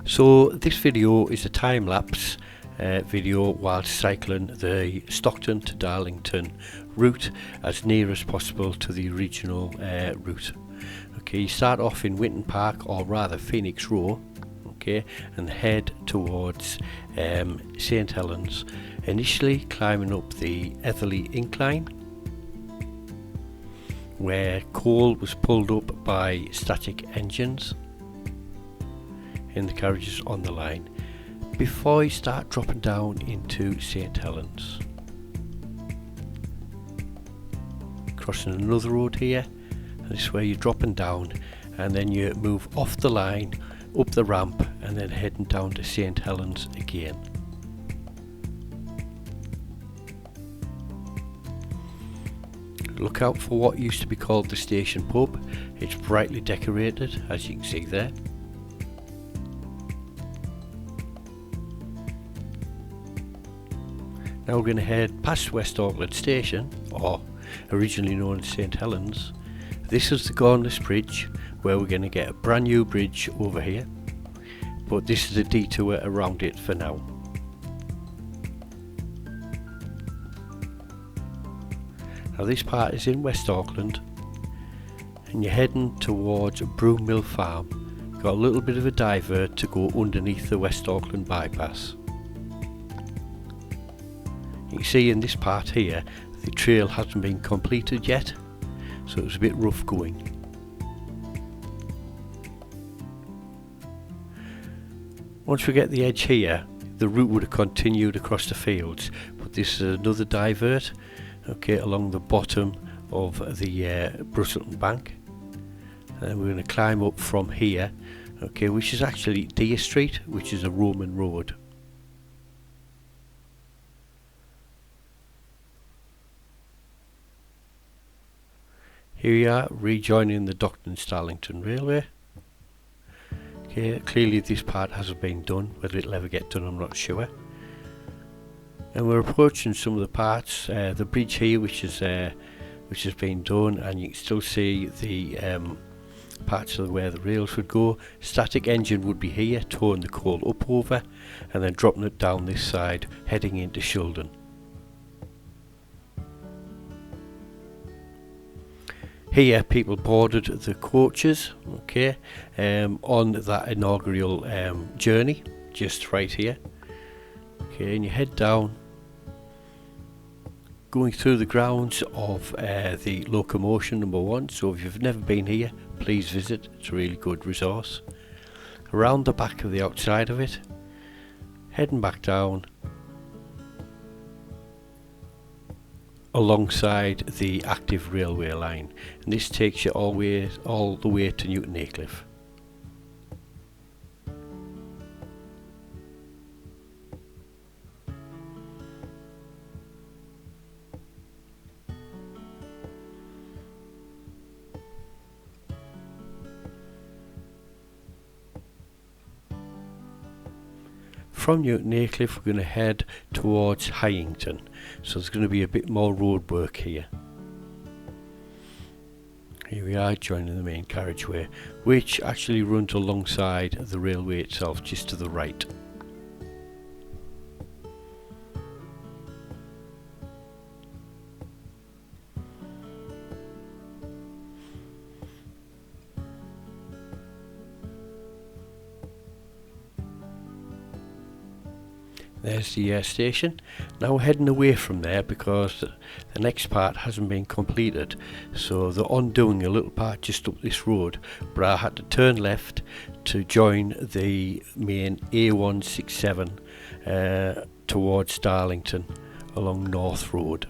So this video is a time-lapse video while cycling the Stockton to Darlington route as near as possible to the original route. Okay, you start off in Witton Park, or rather Phoenix Row, okay, and head towards St Helens, initially climbing up the Etherley incline, where coal was pulled up by static engines in the carriages on the line, before you start dropping down into St Helens. Crossing another road here, and this is where you're dropping down, and then you move off the line, up the ramp, and then heading down to St Helens again. Look out for what used to be called the station pub. It's brightly decorated, as you can see there. Now we're going to head past West Auckland Station, or originally known as St Helens. This is the Gornless Bridge, where we're going to get a brand new bridge over here, but this is a detour around it for now. Now this part is in West Auckland, and you're heading towards Broom Mill Farm. Got a little bit of a divert to go underneath the West Auckland bypass. You can see in this part here, the trail hasn't been completed yet, so it was a bit rough going. Once we get the edge here, the route would have continued across the fields, but this is another divert, okay, along the bottom of the Brusselton Bank. And we're going to climb up from here, okay, which is actually Deer Street, which is a Roman road. Here we are, rejoining the Stockton and Darlington Railway. Okay, clearly this part hasn't been done. Whether it'll ever get done, I'm not sure. And we're approaching some of the parts. The bridge here, which has been done, and you can still see the parts of where the rails would go. Static engine would be here, towing the coal up over, and then dropping it down this side, heading into Shildon. Here people boarded the coaches, okay, on that inaugural journey, just right here. Okay, and you head down, going through the grounds of the locomotion number 1. So if you've never been here, please visit. It's a really good resource. Around the back of the outside of it, heading back down alongside the active railway line, and this takes you all the way to Newton Eaglescliffe. From Newton Eaglescliffe we're going to head towards Heighington, so there's going to be a bit more road work here. Here we are, joining the main carriageway, which actually runs alongside the railway itself, just to the right. There's the station. Now we're heading away from there because the next part hasn't been completed, so they're undoing a little part just up this road, but I had to turn left to join the main A167 towards Darlington along North Road.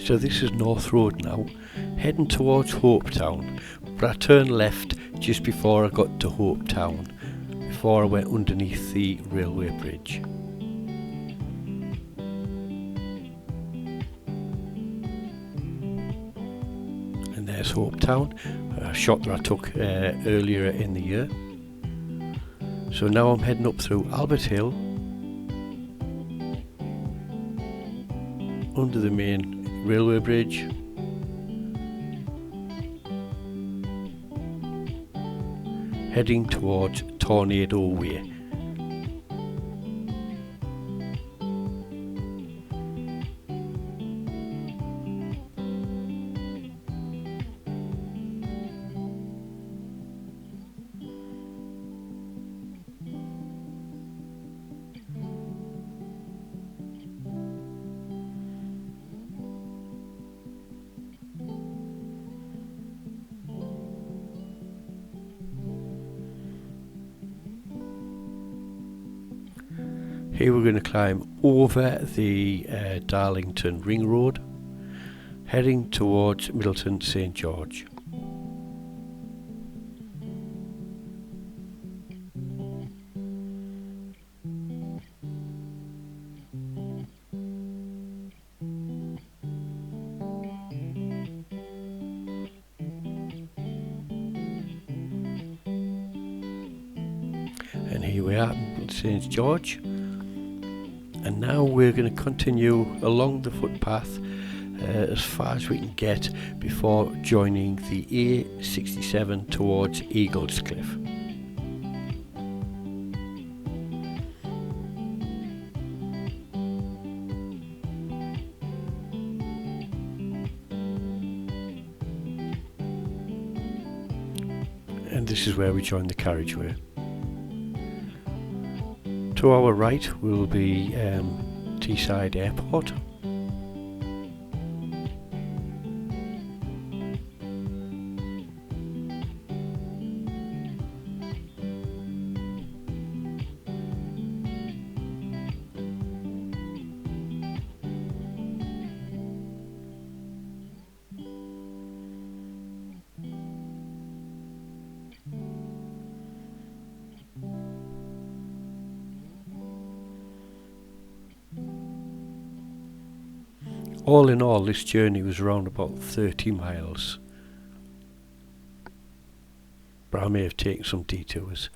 So this is North Road now, heading towards Hopetown, but I turned left just before I got to Hopetown, before I went underneath the railway bridge. And there's Hopetown, a shot that I took earlier in the year. So now I'm heading up through Albert Hll, under the main railway bridge, heading towards Tornado Way. Here we're going to climb over the Darlington Ring Road, heading towards Middleton St George. And here we are, Middleton St George. And now we're going to continue along the footpath as far as we can get before joining the A67 towards Eaglescliffe. And this is where we join the carriageway. To our right will be Teesside Airport. All in all, this journey was around about 30 miles, but I may have taken some detours.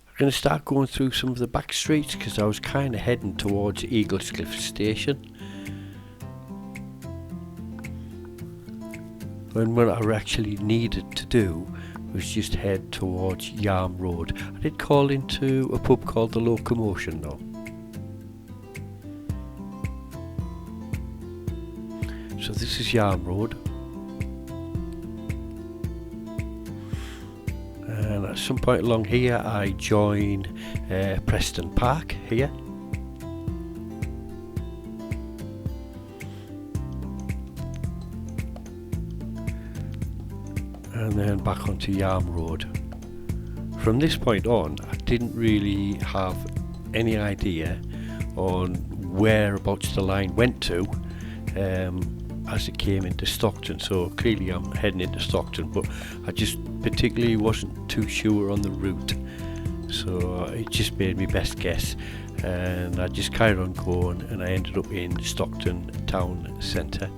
I'm going to start going through some of the back streets because I was kind of heading towards Eaglescliffe station, and what I actually needed to do was just head towards Yarm Road. I did call into a pub called the Locomotion though. So this is Yarm Road, and at some point along here I join Preston Park here, and then back onto Yarm Road. From this point on I didn't really have any idea on whereabouts the line went to as it came into Stockton, so clearly I'm heading into Stockton, but I just particularly wasn't too sure on the route, so it just made me best guess, and I just carried on going and I ended up in Stockton town centre.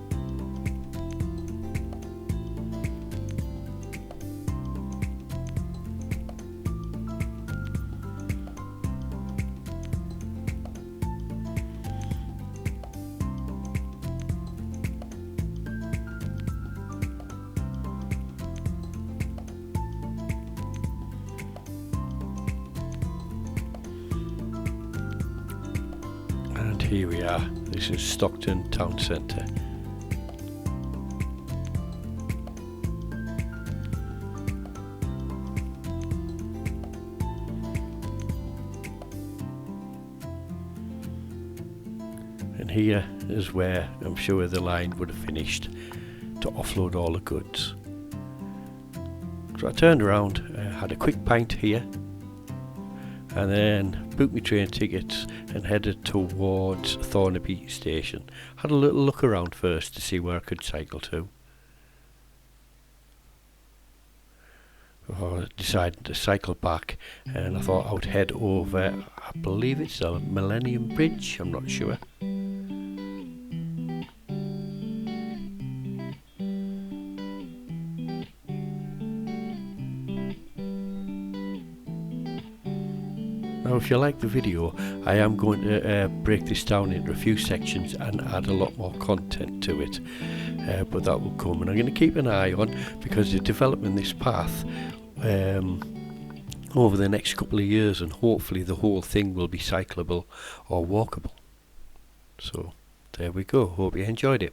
And here we are, this is Stockton town centre. And here is where I'm sure the line would have finished to offload all the goods. So I turned around, had a quick pint here, and then booked my train tickets and headed towards Thornaby station. Had a little look around first to see where I could cycle to. I decided to cycle back, and I thought I would head over, I believe it's the Millennium Bridge, I'm not sure. Now if you like the video, I am going to break this down into a few sections and add a lot more content to it, but that will come, and I'm going to keep an eye on, because they're developing this path over the next couple of years, and hopefully the whole thing will be cyclable or walkable. So there we go, hope you enjoyed it.